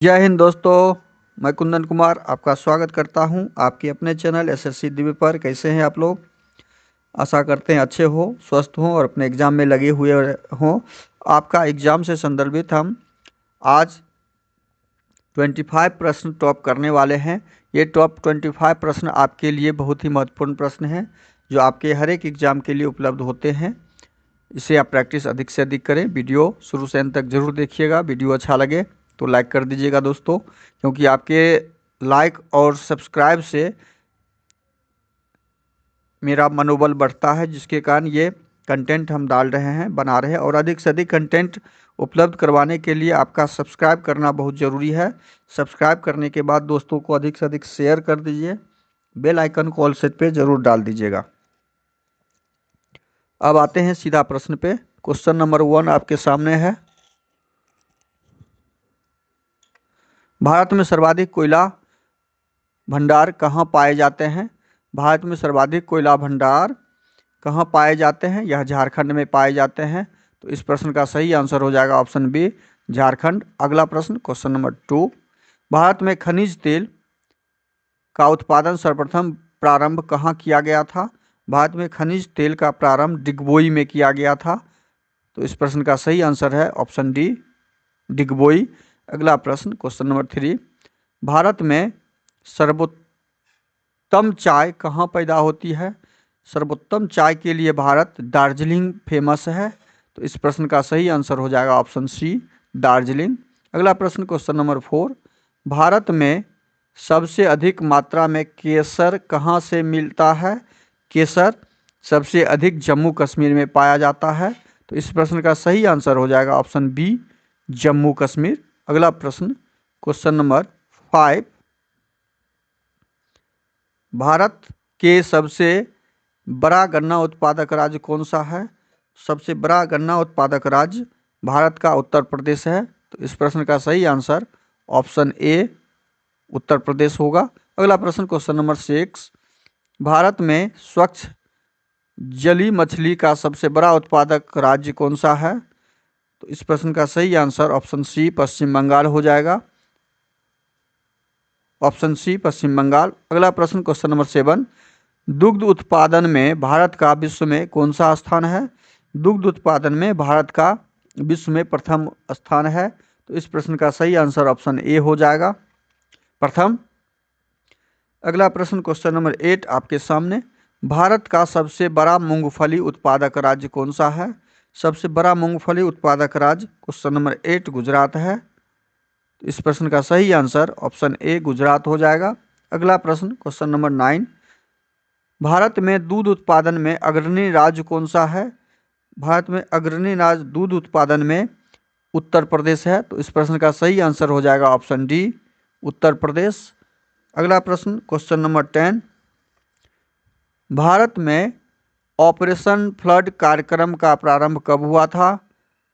जय हिंद दोस्तों। मैं कुंदन कुमार आपका स्वागत करता हूं आपके अपने चैनल एसएससी दिव्य पर। कैसे हैं आप लोग? आशा करते हैं अच्छे हो, स्वस्थ हों और अपने एग्ज़ाम में लगे हुए हों। आपका एग्ज़ाम से संदर्भित हम आज 25 प्रश्न टॉप करने वाले हैं। ये टॉप 25 प्रश्न आपके लिए बहुत ही महत्वपूर्ण प्रश्न हैं जो आपके हर एक एग्ज़ाम के लिए उपलब्ध होते हैं। इसे आप प्रैक्टिस अधिक से अधिक करें। वीडियो शुरू से अंत तक जरूर देखिएगा। वीडियो अच्छा लगे तो लाइक कर दीजिएगा दोस्तों, क्योंकि आपके लाइक और सब्सक्राइब से मेरा मनोबल बढ़ता है, जिसके कारण ये कंटेंट हम डाल रहे हैं, बना रहे हैं। और अधिक से अधिक कंटेंट उपलब्ध करवाने के लिए आपका सब्सक्राइब करना बहुत ज़रूरी है। सब्सक्राइब करने के बाद दोस्तों को अधिक से अधिक शेयर कर दीजिए। बेल आइकन को ऑल सेट पे ज़रूर डाल दीजिएगा। अब आते हैं सीधा प्रश्न पे। क्वेश्चन नंबर 1 आपके सामने है। भारत में सर्वाधिक कोयला भंडार कहाँ पाए जाते हैं? भारत में सर्वाधिक कोयला भंडार कहाँ पाए जाते हैं? यह झारखंड में पाए जाते हैं। तो इस प्रश्न का सही आंसर हो जाएगा ऑप्शन बी, झारखंड। अगला प्रश्न, क्वेश्चन नंबर 2। भारत में खनिज तेल का उत्पादन सर्वप्रथम प्रारंभ कहाँ किया गया था? भारत में खनिज तेल का प्रारंभ डिगबोई में किया गया था। तो इस प्रश्न का सही आंसर है ऑप्शन डी, डिगबोई। अगला प्रश्न, क्वेश्चन नंबर 3। भारत में सर्वोत्तम चाय कहाँ पैदा होती है? सर्वोत्तम चाय के लिए भारत दार्जिलिंग फेमस है। तो इस प्रश्न का सही आंसर हो जाएगा ऑप्शन सी, दार्जिलिंग। अगला प्रश्न, क्वेश्चन नंबर 4। भारत में सबसे अधिक मात्रा में केसर कहाँ से मिलता है? केसर सबसे अधिक जम्मू कश्मीर में पाया जाता है। तो इस प्रश्न का सही आंसर हो जाएगा ऑप्शन बी, जम्मू कश्मीर। अगला प्रश्न, क्वेश्चन नंबर 5। भारत के सबसे बड़ा गन्ना उत्पादक राज्य कौन सा है? सबसे बड़ा गन्ना उत्पादक राज्य भारत का उत्तर प्रदेश है। तो इस प्रश्न का सही answer option A, Uttar Pradesh होगा। अगला प्रश्न, क्वेश्चन नंबर 6। भारत में स्वच्छ जली मछली का सबसे बड़ा उत्पादक राज्य कौन सा है? तो इस प्रश्न का सही आंसर ऑप्शन सी, पश्चिम बंगाल हो जाएगा। ऑप्शन सी, पश्चिम बंगाल। अगला प्रश्न, क्वेश्चन नंबर 7। दुग्ध उत्पादन में भारत का विश्व में कौन सा स्थान है? दुग्ध उत्पादन में भारत का विश्व में प्रथम स्थान है। तो इस प्रश्न का सही आंसर ऑप्शन ए हो जाएगा, प्रथम। अगला प्रश्न, क्वेश्चन नंबर 8 आपके सामने। भारत का सबसे बड़ा मूंगफली उत्पादक राज्य कौन सा है? सबसे बड़ा मूंगफली उत्पादक राज्य, क्वेश्चन नंबर 8, गुजरात है। इस प्रश्न का सही आंसर ऑप्शन ए, गुजरात हो जाएगा। अगला प्रश्न, क्वेश्चन नंबर 9। भारत में दूध उत्पादन में अग्रणी राज्य कौन सा है? भारत में अग्रणी राज्य दूध उत्पादन में उत्तर प्रदेश है। तो इस प्रश्न का सही आंसर हो जाएगा ऑप्शन डी, उत्तर प्रदेश। अगला प्रश्न, क्वेश्चन नंबर 10। भारत में ऑपरेशन फ्लड कार्यक्रम का प्रारंभ कब हुआ था?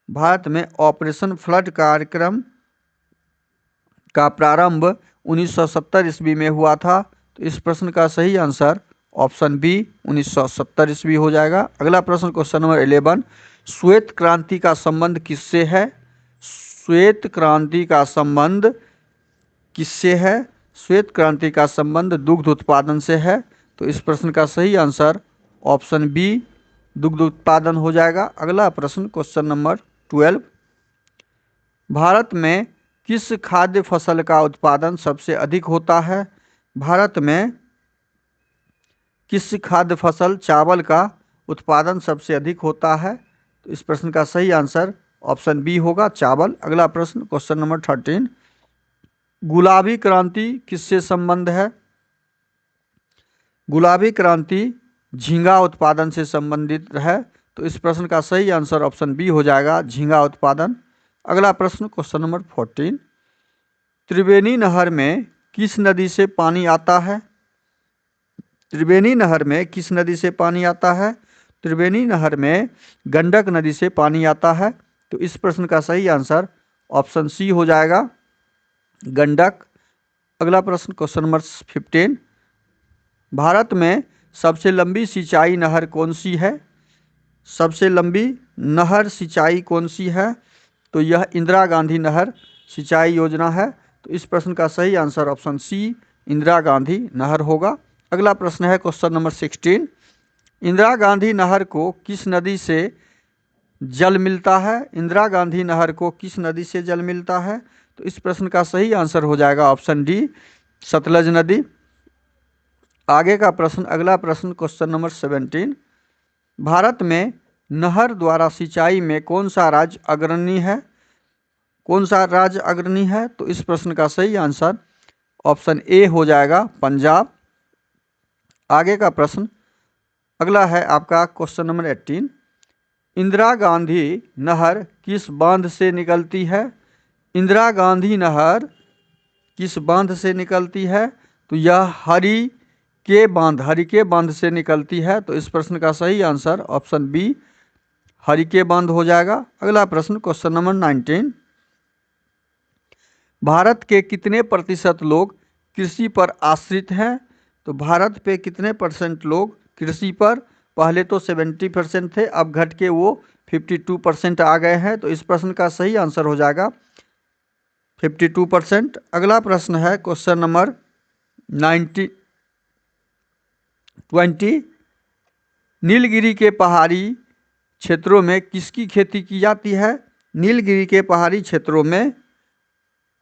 भारत में ऑपरेशन फ्लड कार्यक्रम का प्रारंभ 1970 ईस्वी में हुआ था। तो इस प्रश्न का सही आंसर ऑप्शन बी, 1970 ईस्वी हो जाएगा। अगला प्रश्न, क्वेश्चन नंबर 11। श्वेत क्रांति का संबंध किससे है? श्वेत क्रांति का संबंध किससे है? श्वेत क्रांति का संबंध दुग्ध उत्पादन से है। तो इस प्रश्न का सही आंसर ऑप्शन बी, दुग्ध उत्पादन हो जाएगा। अगला प्रश्न, क्वेश्चन नंबर 12। भारत में किस खाद्य फसल का उत्पादन सबसे अधिक होता है? भारत में किस खाद्य फसल, चावल का उत्पादन सबसे अधिक होता है? तो इस प्रश्न का सही आंसर ऑप्शन बी होगा, चावल। अगला प्रश्न, क्वेश्चन नंबर 13। गुलाबी क्रांति किससे संबंध है? गुलाबी क्रांति झींगा उत्पादन से संबंधित है। तो इस प्रश्न का सही आंसर ऑप्शन बी हो जाएगा, झींगा उत्पादन। अगला प्रश्न, क्वेश्चन नंबर 14। त्रिवेणी नहर में किस नदी से पानी आता है? त्रिवेणी नहर में किस नदी से पानी आता है? त्रिवेणी नहर में गंडक नदी से पानी आता है। तो इस प्रश्न का सही आंसर ऑप्शन सी हो जाएगा, गंडक। अगला प्रश्न, क्वेश्चन नंबर 15। भारत में सबसे लंबी सिंचाई नहर कौन सी है? सबसे लंबी नहर सिंचाई कौन सी है? तो यह इंदिरा गांधी नहर सिंचाई योजना है। तो इस प्रश्न का सही answer option C Indira Gandhi नहर होगा। अगला प्रश्न है क्वेश्चन नंबर 16। इंदिरा गांधी नहर को किस नदी से जल मिलता है? इंदिरा गांधी नहर को किस नदी से जल मिलता है? तो इस प्रश्न का सही आंसर हो जाएगा ऑप्शन डी सतलज नदी। आगे का प्रश्न, अगला प्रश्न क्वेश्चन नंबर 17। भारत में नहर द्वारा सिंचाई में कौन सा राज्य अग्रणी है? कौन सा राज्य अग्रणी है? तो इस प्रश्न का सही आंसर ऑप्शन ए हो जाएगा पंजाब। आगे का प्रश्न अगला है आपका क्वेश्चन नंबर 18। इंदिरा गांधी नहर किस बांध से निकलती है? इंदिरा गांधी नहर किस बांध से निकलती है? तो यह हरिके बांध से निकलती है। तो इस प्रश्न का सही आंसर ऑप्शन बी हरिके बांध हो जाएगा। अगला प्रश्न क्वेश्चन नंबर 19। भारत के कितने प्रतिशत लोग कृषि पर आश्रित हैं? तो भारत पे कितने परसेंट लोग कृषि पर, पहले तो 70% थे, अब घट के वो 52% आ गए हैं। तो इस प्रश्न का सही आंसर हो जाएगा 52%। अगला प्रश्न है क्वेश्चन नंबर 20। नीलगिरी के पहाड़ी क्षेत्रों में किसकी खेती की जाती है? नीलगिरी के पहाड़ी क्षेत्रों में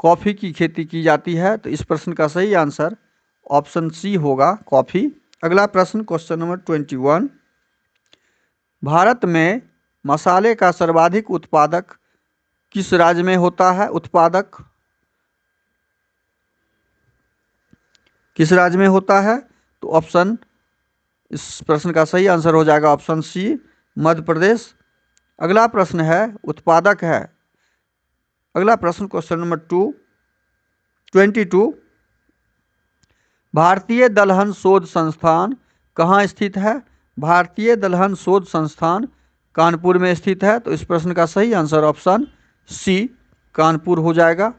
कॉफ़ी की खेती की जाती है। तो इस प्रश्न का सही आंसर ऑप्शन सी होगा कॉफ़ी। अगला प्रश्न क्वेश्चन नंबर 21। भारत में मसाले का सर्वाधिक उत्पादक किस राज्य में होता है? उत्पादक किस राज्य में होता है? तो ऑप्शन, इस प्रश्न का सही आंसर हो जाएगा ऑप्शन सी मध्य प्रदेश। अगला प्रश्न है उत्पादक है। अगला प्रश्न क्वेश्चन नंबर 22। भारतीय दलहन शोध संस्थान कहाँ स्थित है? भारतीय दलहन शोध संस्थान कानपुर में स्थित है। तो इस प्रश्न का सही आंसर ऑप्शन सी कानपुर हो जाएगा।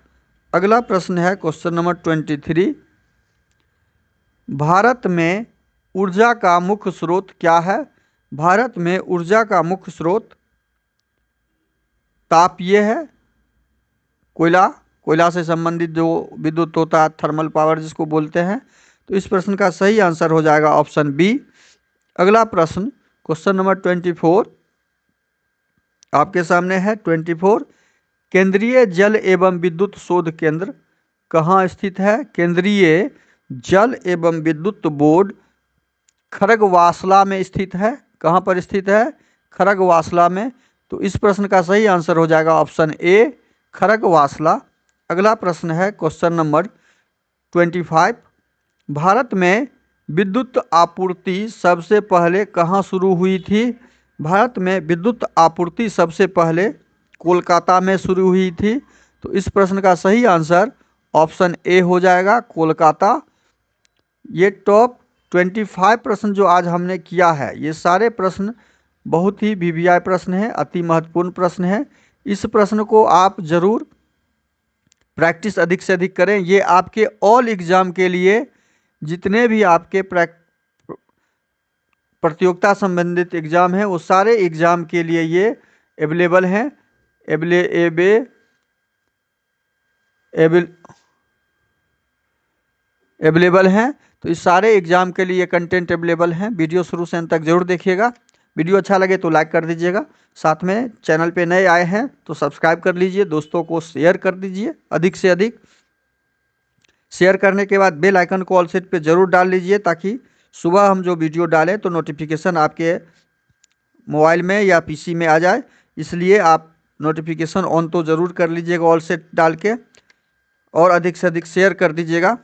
अगला प्रश्न है क्वेश्चन नंबर 23। भारत में ऊर्जा का मुख्य स्रोत क्या है? भारत में ऊर्जा का मुख्य स्रोत तापीय है, कोयला से संबंधित जो विद्युत होता है, थर्मल पावर जिसको बोलते हैं। तो इस प्रश्न का सही आंसर हो जाएगा ऑप्शन बी। अगला प्रश्न क्वेश्चन नंबर 24 आपके सामने है। 24 केंद्रीय जल एवं विद्युत शोध केंद्र कहाँ स्थित है? केंद्रीय जल एवं विद्युत बोर्ड खड़गवासला में स्थित है। कहाँ पर स्थित है? खड़गवासला में। तो इस प्रश्न का सही आंसर हो जाएगा ऑप्शन ए खड़गवासला। अगला प्रश्न है क्वेश्चन नंबर 25। भारत में विद्युत आपूर्ति सबसे पहले कहाँ शुरू हुई थी? भारत में विद्युत आपूर्ति सबसे पहले कोलकाता में शुरू हुई थी। तो इस प्रश्न का सही आंसर ऑप्शन ए हो जाएगा कोलकाता। ये टॉप 25 प्रश्न जो आज हमने किया है, ये सारे प्रश्न बहुत ही वीवीआई प्रश्न हैं, अति महत्वपूर्ण प्रश्न हैं। इस प्रश्न को आप जरूर प्रैक्टिस अधिक से अधिक करें। ये आपके ऑल एग्जाम के लिए, जितने भी आपके प्रतियोगिता संबंधित एग्जाम हैं, वो सारे एग्जाम के लिए ये अवेलेबल हैं, अवेलेबल हैं। तो इस सारे एग्जाम के लिए कंटेंट अवेलेबल हैं। वीडियो शुरू से अंत तक जरूर देखिएगा। वीडियो अच्छा लगे तो लाइक कर दीजिएगा। साथ में चैनल पे नए आए हैं तो सब्सक्राइब कर लीजिए, दोस्तों को शेयर कर दीजिए अधिक से अधिक। शेयर करने के बाद बेल आइकन को ऑल सेट पे जरूर डाल लीजिए, ताकि सुबह हम जो वीडियो डालें तो नोटिफिकेशन आपके मोबाइल में या पीसी में आ जाए। इसलिए आप नोटिफिकेशन ऑन तो ज़रूर कर लीजिएगा ऑल सेट डाल के, और अधिक से अधिक शेयर कर दीजिएगा।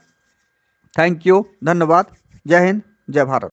थैंक यू, धन्यवाद। जय हिंद, जय भारत।